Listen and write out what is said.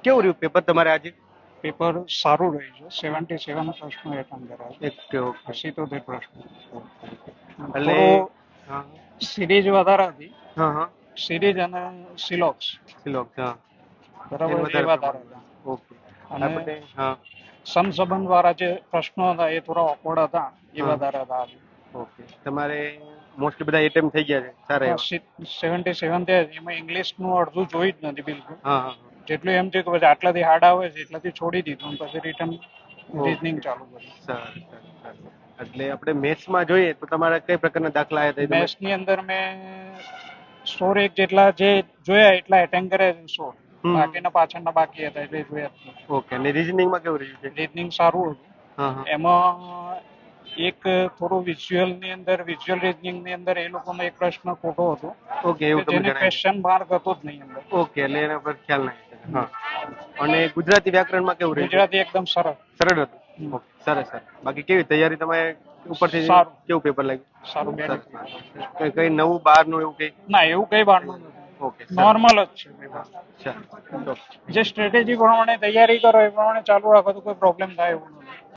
કેવું રહ્યું પેપર તમારે આજે? પેપર સારું રહ્યું છે. 77 પ્રશ્નો એટેમ્પ કર્યા છે. Okay okay. 78 પ્રશ્નો. એટલે થોડું હા સિરીઝ વધારે હતી. હા હા સિરીઝ અને સિલોક્સ સિલોક હા બરાબર એને એ વધારે વધારે હતા. પ્રમાણમાં ઓકે. અને આપણે હા સમસંબંધ વાળા જે પ્રશ્નો હતા એ થોડા ઓકવર્ડ હતા એ હા વધારે હતા. ઓકે. તમારે મોસ્ટલી બધા એટેમ્પ થઈ ગયા છે સારા એવા? 77 થયા છે. એમાં ઇંગ્લિશ નું અડધું જોઈ જ નથી બિલકુલ. હા હા જેટલું એમ છે કે પછી આટલાથી હાર્ડ આવે છે એટલાથી છોડી દીધું પછી રિટર્ન રીઝનિંગ ઓકે. ચાલુ કર્યું. સારું સારું સારું. એટલે આપણે મેથ્સમાં જોઈએ તો તમારા કઈ પ્રકારના દાખલા આવ્યા હતા એ તમે? મેથ્સ ની અંદર મેં 100 એક જેટલા જે જોયા એટલા એટેન્ડ કર્યા છે 100. હમ. બાકીના પાછળના બાકી હતા એટલે જોયા જ નથી. ઓકે. અને રીઝનિંગમાં કેવું રહ્યું છે? રીઝનિંગ સારું હતું. હા હા એમાં એક થોડું વિઝ્યુઅલ ની અંદર વિઝ્યુઅલ રીઝનિંગ ની અંદર એ લોકોનો એક પ્રશ્ન ખોટો હતો ઓકે. કે એવું તમને જેને જણાય છે? ક્વેશ્ચન માર્ક હતો જ નહીં અંદર. ઓકે. એટલે એના પર ખ્યાલ નહીં. હા. અને ગુજરાતી વ્યાકરણમાં કેવું રહ્યું છે? ગુજરાતી એકદમ સરળ. સરળ હતું? ઓકે. સરસ સર. બાકી કેવી તૈયારી તમે ઉપરથી સારું કેવું પેપર લાગ્યું? સારું સરસ. બેનિફિટ. કઈ કઈ નવું બહારનું એવું કઈ? ના એવું કઈ બહારનું નથી. ઓકે સરસ. નોર્મલ જ છે પેપર. ચાલો. જે સ્ટ્રેટેજી પ્રમાણે તૈયારી કરો એ પ્રમાણે ચાલુ રાખો તો કોઈ પ્રોબ્લેમ થાય એવું નથી.